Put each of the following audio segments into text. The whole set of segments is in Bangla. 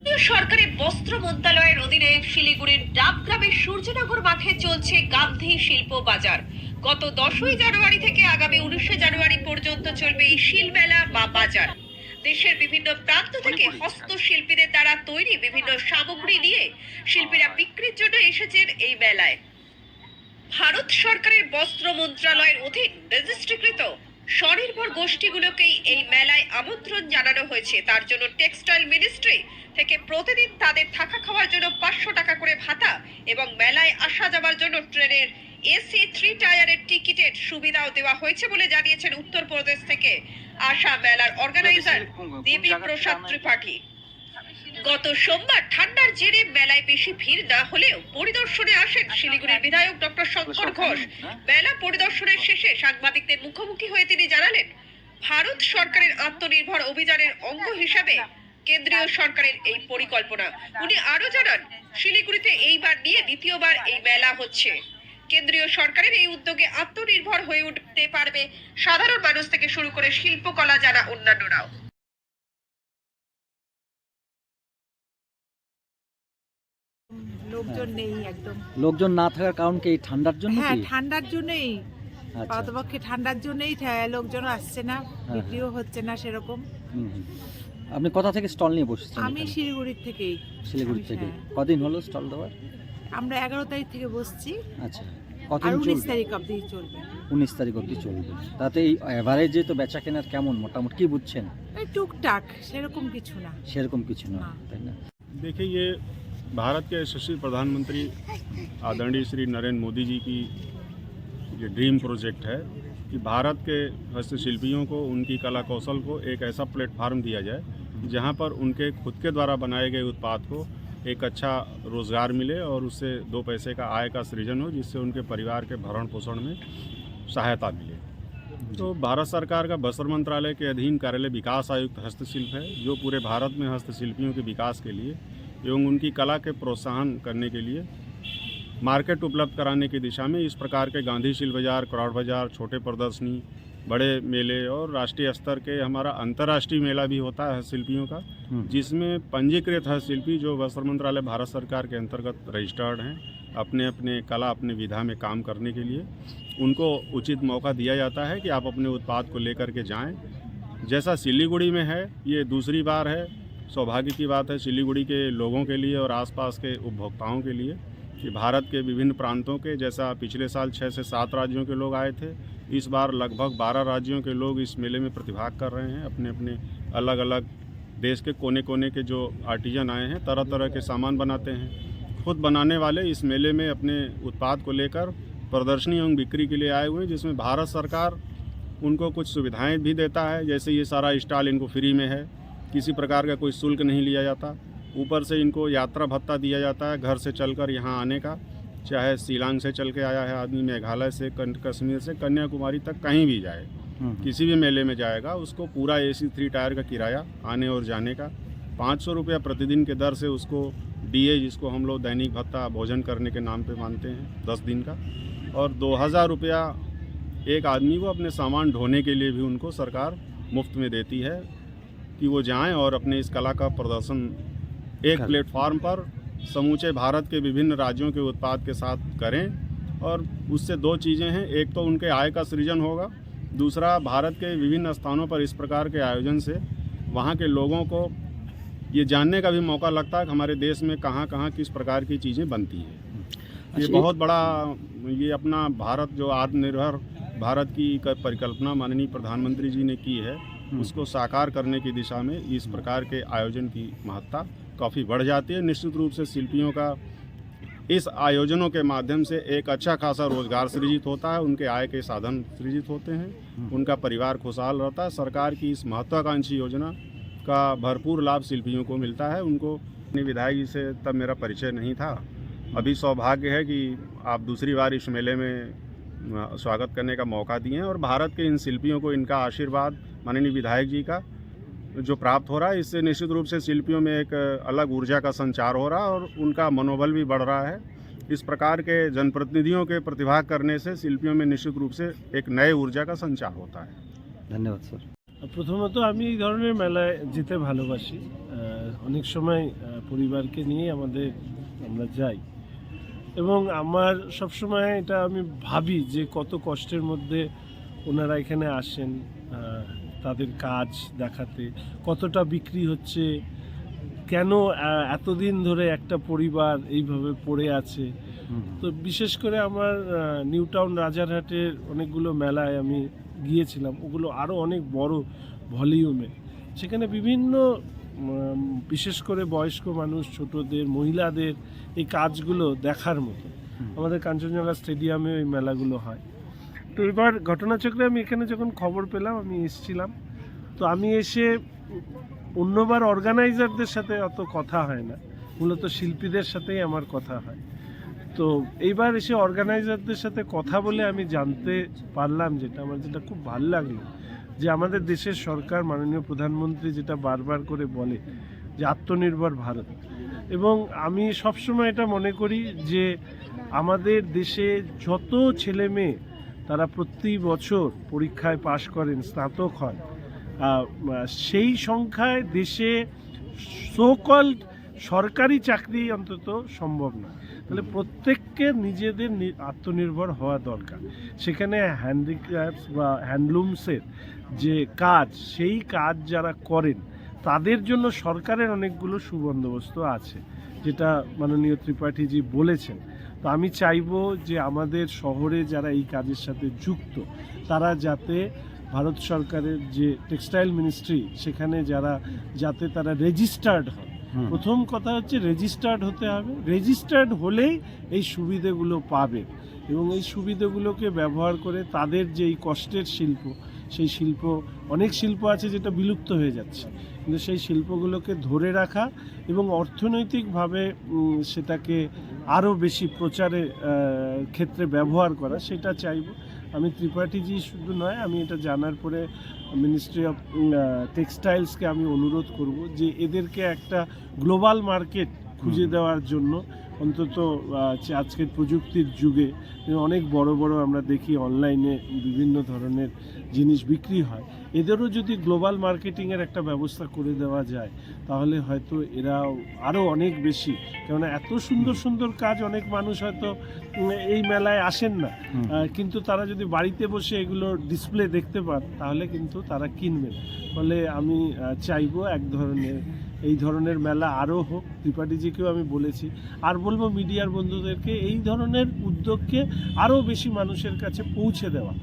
সরকারের বস্ত্র মন্ত্রণালয়ের অধীনে শিলিগুড়ির ডাবগ্রামের সূর্যনগর মাঠে চলছে গান্ধী শিল্প বাজার। গত 10ই জানুয়ারি থেকে আগামী 19শে জানুয়ারি পর্যন্ত চলবে এই শিল্পমেলা বা বাজার। দেশের বিভিন্ন প্রান্ত থেকে হস্তশিল্পীদের দ্বারা তৈরি বিভিন্ন সামগ্রী নিয়ে শিল্পীরা বিক্রির জন্য এসেছেন এই মেলায়। ভারত সরকারের বস্ত্র মন্ত্রণালয়ের অধীন রেজিস্ট্রিকৃত স্বনির্ভর গোষ্ঠীগুলোকেই এই মেলায় আমন্ত্রণ জানানো হয়েছে। তার জন্য টেক্সটাইল মিনিস্ট্রি থেকে প্রতিদিন তাদের থাকা খাওয়ার জন্য 500 টাকা করে ভাতা এবং মেলায় আসা যাওয়ার জন্য ট্রেনের এসি 3 টায়ারের টিকিটের সুবিধাও দেওয়া হয়েছে বলে জানিয়েছেন উত্তরপ্রদেশ থেকে আসা মেলার অর্গানাইজার দেবী প্রসাদ ত্রিপাঠী। গত সোমবার ঠান্ডার জেরে মেলায় বেশি ভিড় না হলেও পরিদর্শনে আসেন শিলিগুড়ির বিধায়ক ডক্টর শঙ্কর ঘোষ। মেলা পরিদর্শনের শেষে সাংবাদিকদের মুখোমুখি হয়ে তিনি জানালেন, ভারত সরকারের আত্মনির্ভর অভিযানের অঙ্গ হিসাবে কেন্দ্রীয় সরকারের এই পরিকল্পনা। উনি আরো জানান, শিলিগুড়িতে এইবার নিয়ে দ্বিতীয়বার এই মেলা হচ্ছে। কেন্দ্রীয় সরকারের এই উদ্যোগে আত্মনির্ভর হয়ে উঠতে পারবে সাধারণ মানুষ থেকে শুরু করে শিল্পকলা যারা অন্যান্যরাও। লোকজন নেই একদম। লোকজন না থাকার কারণ কি এই ঠান্ডার জন্য? হ্যাঁ, কি ঠান্ডার জন্যই, আচ্ছা। পাতপক্ষে ঠান্ডার জন্যই লোকজন আসছে না, বিক্রিও হচ্ছে না সেরকম। আপনি কোথা থেকে স্টল নিয়ে বসেছেন? আমি শিলিগুড়ির থেকেই। শিলিগুড়ি থেকে। হ্যাঁ। কদিন হলো স্টল দেওয়ার? আমরা 11 তারিখ থেকে বসছি, আচ্ছা, আর কতদিন 19 চলবে? তারিখ অবধি চলবে। 19 তারিখ অবধি চলবে। তাতে এই এভারেজে তো বেচা কেনার কেমন মোটামুটি কি বুঝছেন? এই টুকটাক, সেরকম কিছু না। সেরকম কিছু না, না। তাই না? देखिए, ये भारत के यशस्वी प्रधानमंत्री आदरणीय श्री नरेंद्र मोदी जी की ये ड्रीम प्रोजेक्ट है कि भारत के हस्तशिल्पियों को उनकी कला कौशल को एक ऐसा प्लेटफार्म दिया जाए जहां पर उनके खुद के द्वारा बनाए गए उत्पाद को एक अच्छा रोज़गार मिले और उससे 2 पैसे का आय का सृजन हो, जिससे उनके परिवार के भरण पोषण में सहायता मिले। तो भारत सरकार का वस्त्र मंत्रालय के अधीन कार्यालय विकास आयुक्त हस्तशिल्प है, जो पूरे भारत में हस्तशिल्पियों के विकास के लिए एवं उनकी कला के प्रोत्साहन करने के लिए मार्केट उपलब्ध कराने की दिशा में इस प्रकार के गांधी शिल्प बाजार, क्राउड बाजार, छोटे प्रदर्शनी, बड़े मेले और राष्ट्रीय स्तर के हमारा अंतर्राष्ट्रीय मेला भी होता है हस्तशिल्पियों का, जिसमें पंजीकृत हस्तशिल्पी जो वस्त्र मंत्रालय भारत सरकार के अंतर्गत रजिस्टर्ड हैं, अपने अपने कला अपने विधा में काम करने के लिए उनको उचित मौका दिया जाता है कि आप अपने उत्पाद को लेकर के जाएं। जैसा सिलीगुड़ी में है, ये दूसरी बार है। सौभाग्य की बात है सिलीगुड़ी के लोगों के लिए और आसपास के उपभोक्ताओं के लिए कि भारत के विभिन्न प्रांतों के, जैसा पिछले साल 6 से 7 राज्यों के लोग आए थे, इस बार लगभग 12 राज्यों के लोग इस मेले में प्रतिभाग कर रहे हैं। अपने अपने अलग अलग देश के कोने कोने के जो आर्टिजन आए हैं, तरह तरह के सामान बनाते हैं। खुद बनाने वाले इस मेले में अपने उत्पाद को लेकर प्रदर्शनी एवं बिक्री के लिए आए हुए हैं, जिसमें भारत सरकार उनको कुछ सुविधाएं भी देता है। जैसे ये सारा स्टॉल इनको फ्री में है, किसी प्रकार का कोई शुल्क नहीं लिया जाता। ऊपर से इनको यात्रा भत्ता दिया जाता है घर से चलकर यहाँ आने का, चाहे शिलांग से चल के आया है आदमी, मेघालय से, कश्मीर से, कन्याकुमारी तक कहीं भी जाए, किसी भी मेले में जाएगा, उसको पूरा AC 3 टायर का किराया आने और जाने का 500 रुपया प्रतिदिन के दर से उसको DA, जिसको हम लोग दैनिक भत्ता भोजन करने के नाम पे मानते हैं, 10 दिन का, और 2000 रुपया एक आदमी को अपने सामान ढोने के लिए भी उनको सरकार मुफ्त में देती है कि वो जाएं और अपने इस कला का प्रदर्शन एक प्लेटफार्म पर समूचे भारत के विभिन्न राज्यों के उत्पाद के साथ करें। और उससे 2 चीज़ें हैं, एक तो उनके आय का सृजन होगा, दूसरा भारत के विभिन्न स्थानों पर इस प्रकार के आयोजन से वहाँ के लोगों को ये जानने का भी मौका लगता है कि हमारे देश में कहाँ कहाँ किस प्रकार की चीज़ें बनती हैं। ये बहुत बड़ा, ये अपना भारत जो आत्मनिर्भर भारत की परिकल्पना माननीय प्रधानमंत्री जी ने की है, उसको साकार करने की दिशा में इस प्रकार के आयोजन की महत्ता काफ़ी बढ़ जाती है। निश्चित रूप से शिल्पियों का इस आयोजनों के माध्यम से एक अच्छा खासा रोजगार सृजित होता है, उनके आय के साधन सृजित होते हैं, उनका परिवार खुशहाल रहता है। सरकार की इस महत्वाकांक्षी योजना का भरपूर लाभ शिल्पियों को मिलता है। उनको अपने विधायक जी से तब मेरा परिचय नहीं था, अभी सौभाग्य है कि आप दूसरी बार इस मेले में स्वागत करने का मौका दिए हैं और भारत के इन शिल्पियों को इनका आशीर्वाद माननीय विधायक जी का जो प्राप्त हो रहा है, इससे निश्चित रूप से शिल्पियों में एक अलग ऊर्जा का संचार हो रहा है और उनका मनोबल भी बढ़ रहा है। इस प्रकार के जनप्रतिनिधियों के प्रतिभाग करने से शिल्पियों में निश्चित रूप से एक नए ऊर्जा का संचार होता है। धन्यवाद सर। প্রথমত আমি এই ধরনের মেলায় যেতে ভালোবাসি। অনেক সময় পরিবারকে নিয়ে আমরা যাই। এবং আমার সবসময় এটা আমি ভাবি যে কত কষ্টের মধ্যে ওনারা এখানে আসেন তাদের কাজ দেখাতে, কতটা বিক্রি হচ্ছে, কেন এতদিন ধরে একটা পরিবার এইভাবে পড়ে আছে। তো বিশেষ করে আমার নিউ টাউন রাজারহাটের অনেকগুলো মেলায় আমি গিয়েছিলাম, ওগুলো আরও অনেক বড় ভলিউমে। সেখানে বিভিন্ন বিশেষ করে বয়স্ক মানুষ, ছোটদের, মহিলাদের এই কাজগুলো দেখার মতো। আমাদের কাঞ্চনজঙ্ঘা স্টেডিয়ামে ওই মেলাগুলো হয়। তো এবার ঘটনাচক্রে আমি এখানে যখন খবর পেলাম আমি এসেছিলাম। তো আমি এসে অন্যবার অর্গানাইজারদের সাথে অত কথা হয় না, মূলত শিল্পীদের সাথেই আমার কথা হয়। তো এইবার এসে অর্গানাইজারদের সাথে কথা বলে আমি জানতে পারলাম, যেটা খুব ভালো লাগলো, যে আমাদের দেশের সরকার, মাননীয় প্রধানমন্ত্রী যেটা বারবার করে বলে যে আত্মনির্ভর ভারত। এবং আমি সবসময় এটা মনে করি যে আমাদের দেশে যত ছেলে মেয়ে তারা প্রতি বছর পরীক্ষায় পাশ করেন, স্নাতক হন, সেই সংখ্যায় দেশে সো-কল্ড সরকারি চাকরি অন্তত সম্ভব না। তাহলে প্রত্যেককে নিজেদের আত্মনির্ভর হওয়া দরকার। সেখানে হ্যান্ডিক্রাফটস বা হ্যান্ডলুমসের যে কাজ, সেই কাজ যারা করেন তাদের জন্য সরকারের অনেকগুলো সুবন্দোবস্ত আছে, যেটা মাননীয় ত্রিপাঠীজি বলেছেন। তো আমি চাইবো যে আমাদের শহরে যারা এই কাজের সাথে যুক্ত তারা যাতে ভারত সরকারের যে টেক্সটাইল মিনিস্ট্রি, সেখানে যাতে তারা রেজিস্টার্ড হয়। প্রথম কথা হচ্ছে রেজিস্টার্ড হতে হবে। রেজিস্টার্ড হলেই এই সুবিধেগুলো পাবে এবং এই সুবিধেগুলোকে ব্যবহার করে তাদের যে এই কষ্টের শিল্প, সেই শিল্প, অনেক শিল্প আছে যেটা বিলুপ্ত হয়ে যাচ্ছে, কিন্তু সেই শিল্পগুলোকে ধরে রাখা এবং অর্থনৈতিকভাবে সেটাকে আরও বেশি প্রচারের ক্ষেত্রে ব্যবহার করা, সেটা চাইব। আমি ত্রিপাঠীজি শুধু নয়, আমি এটা জানার পরে মিনিস্ট্রি অফ টেক্সটাইলসকে আমি অনুরোধ করব যে এদেরকে একটা গ্লোবাল মার্কেট খুঁজে দেওয়ার জন্য। অন্তত আজকের প্রযুক্তির যুগে অনেক বড় বড় আমরা দেখি অনলাইনে বিভিন্ন ধরনের জিনিস বিক্রি হয়, এদেরও যদি গ্লোবাল মার্কেটিংয়ের একটা ব্যবস্থা করে দেওয়া যায় তাহলে হয়তো এরা আরও অনেক বেশি, কেননা এত সুন্দর সুন্দর কাজ অনেক মানুষ হয়তো এই মেলায় আসেন না, কিন্তু তারা যদি বাড়িতে বসে এগুলো ডিসপ্লে দেখতে পান তাহলে কিন্তু তারা কিনবেন। ফলে আমি চাইবো এই ধরনের মেলা আরও হোক। ত্রিপাঠীজিকেও আমি বলেছি, আর বলবো মিডিয়ার বন্ধুদেরকে এই ধরনের উদ্যোগকে আরও বেশি মানুষের কাছে পৌঁছে দেওয়া।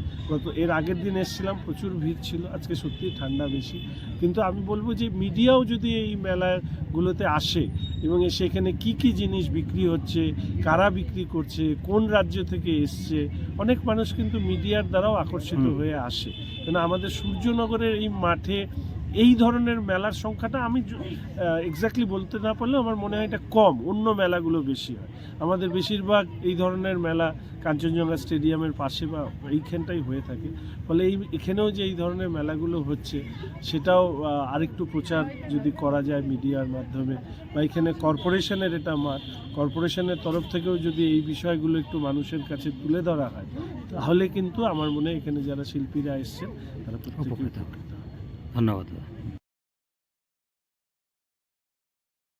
এর আগের দিন এসেছিলাম, প্রচুর ভিড় ছিল, আজকে সত্যিই ঠান্ডা বেশি, কিন্তু আমি বলবো যে মিডিয়াও যদি এই মেলাগুলোতে আসে এবং সেখানে কি কি জিনিস বিক্রি হচ্ছে, কারা বিক্রি করছে, কোন রাজ্য থেকে এসছে, অনেক মানুষ কিন্তু মিডিয়ার দ্বারাও আকর্ষিত হয়ে আসে। কেন আমাদের সূর্যনগরের এই মাঠে এই ধরনের মেলার সংখ্যাটা আমি এক্স্যাক্টলি বলতে না পারলেও আমার মনে হয় এটা কম, অন্য মেলাগুলো বেশি হয়। আমাদের বেশিরভাগ এই ধরনের মেলা কাঞ্চনজঙ্ঘা স্টেডিয়ামের পাশে বা এইখানটাই হয়ে থাকে। ফলে এখানেও যে এই ধরনের মেলাগুলো হচ্ছে সেটাও আরেকটু প্রচার যদি করা যায় মিডিয়ার মাধ্যমে, বা এখানে কর্পোরেশনের এটা কর্পোরেশনের তরফ থেকেও যদি এই বিষয়গুলো একটু মানুষের কাছে তুলে ধরা হয় তাহলে কিন্তু আমার মনে হয় এখানে যারা শিল্পীরা এসছেন তারা প্রত্যেকেই উপকৃত হবে। ধন্যবাদ।